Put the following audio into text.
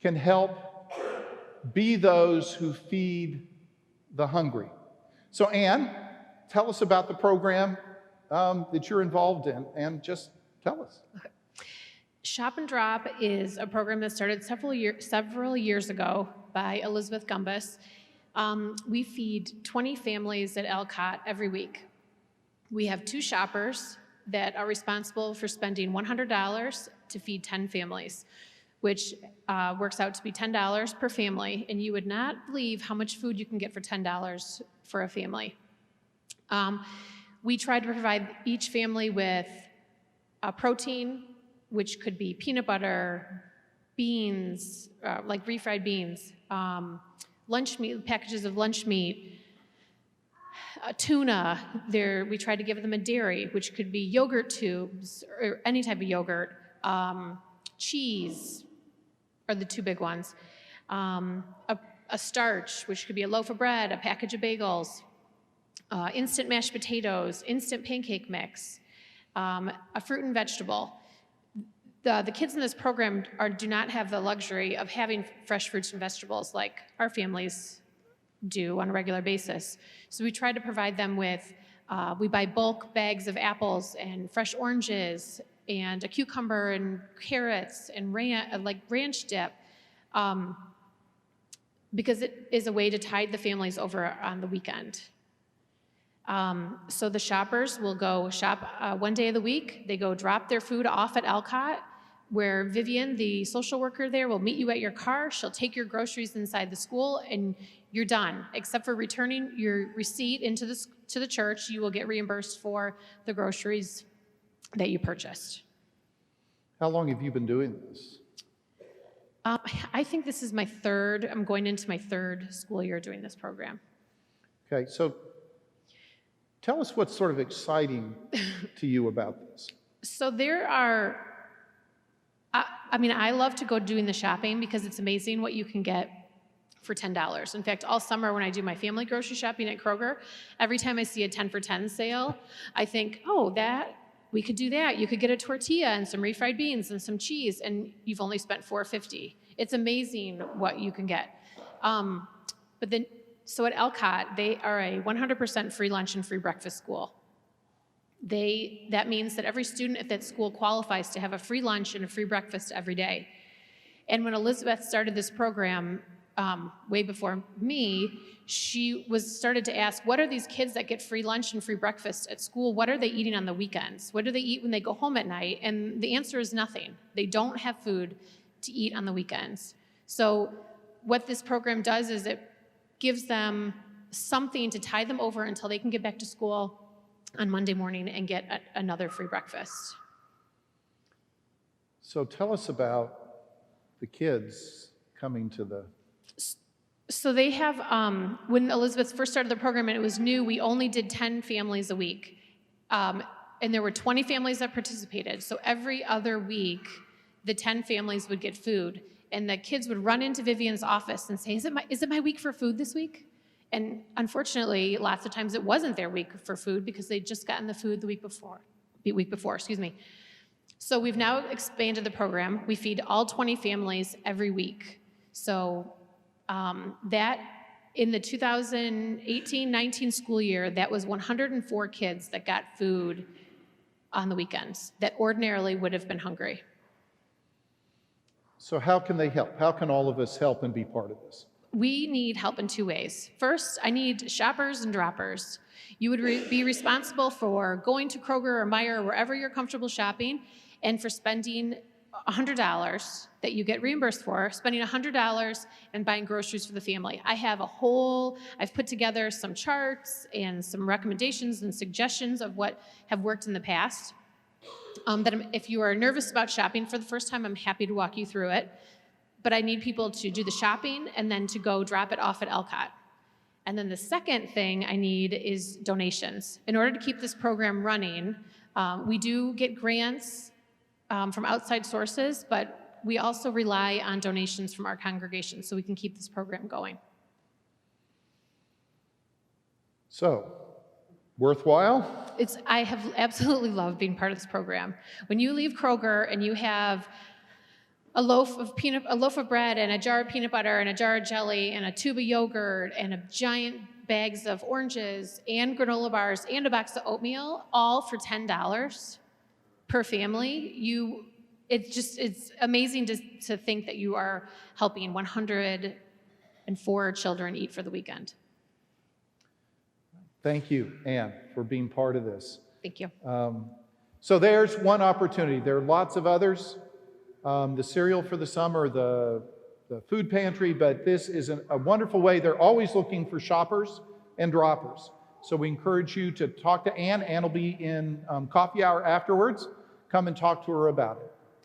can help be those who feed the hungry. So Ann, tell us about the program that you're involved in, and just tell us. Okay. Shop and Drop is a program that started several years ago by Elizabeth Gumbus. We feed 20 families at Elcott every week. We have 2 shoppers that are responsible for spending $100 to feed 10 families, which works out to be $10 per family, and you would not believe how much food you can get for $10 for a family. We try to provide each family with protein, which could be peanut butter, beans, like refried beans, lunch meat, packages of lunch meat, tuna. We try to give them a dairy, which could be yogurt tubes or any type of yogurt. Cheese are the 2 big ones. A starch, which could be a loaf of bread, a package of bagels, instant mashed potatoes, instant pancake mix, a fruit and vegetable. The kids in this program do not have the luxury of having fresh fruits and vegetables like our families do on a regular basis. So we try to provide them with, we buy bulk bags of apples and fresh oranges and a cucumber and carrots and ranch dip, because it is a way to tide the families over on the weekend. So the shoppers will go shop one day of the week. They go drop their food off at Elcott, where Vivian, the social worker there, will meet you at your car. She'll take your groceries inside the school, and you're done. Except for returning your receipt into to the church, you will get reimbursed for the groceries that you purchased. How long have you been doing this? I think this is I'm going into my 3rd school year doing this program. Okay, so tell us what's sort of exciting to you about this. So there are, I love to go doing the shopping because it's amazing what you can get for $10. In fact, all summer when I do my family grocery shopping at Kroger, every time I see a 10 for 10 sale, I think, oh, we could do that. You could get a tortilla and some refried beans and some cheese, and you've only spent $4.50. It's amazing what you can get. So at Elcott, they are a 100% free lunch and free breakfast school. That means that every student at that school qualifies to have a free lunch and a free breakfast every day. And when Elizabeth started this program way before me, she started to ask, what are these kids that get free lunch and free breakfast at school? What are they eating on the weekends? What do they eat when they go home at night? And the answer is nothing. They don't have food to eat on the weekends. So what this program does is it gives them something to tide them over until they can get back to school on Monday morning and get another free breakfast. So tell us about the kids coming to the... So they have, when Elizabeth first started the program and it was new, we only did 10 families a week. And there were 20 families that participated. So every other week, the 10 families would get food. And the kids would run into Vivian's office and say, is it my week for food this week? And unfortunately, lots of times it wasn't their week for food because they'd just gotten the food the week before. So we've now expanded the program. We feed all 20 families every week. So that in the 2018-19 school year, that was 104 kids that got food on the weekends that ordinarily would have been hungry. So how can they help? How can all of us help and be part of this? We need help in 2 ways. First, I need shoppers and droppers. You would be responsible for going to Kroger or Meijer or wherever you're comfortable shopping, and for spending $100 that you get reimbursed for, spending $100 and buying groceries for the family. I've put together some charts and some recommendations and suggestions of what have worked in the past. If you are nervous about shopping for the first time, I'm happy to walk you through it. But I need people to do the shopping and then to go drop it off at Elcott. And then the second thing I need is donations. In order to keep this program running, we do get grants from outside sources, but we also rely on donations from our congregation so we can keep this program going. So, worthwhile? I have absolutely loved being part of this program. When you leave Kroger and you have a loaf of bread and a jar of peanut butter and a jar of jelly and a tube of yogurt and a giant bags of oranges and granola bars and a box of oatmeal, all for $10 per family. It's amazing to think that you are helping 104 children eat for the weekend. Thank you, Ann, for being part of this. Thank you. So there's one opportunity. There are lots of others. The cereal for the summer, the food pantry, but this is a wonderful way. They're always looking for shoppers and droppers. So we encourage you to talk to Ann. Ann will be in coffee hour afterwards. Come and talk to her about it.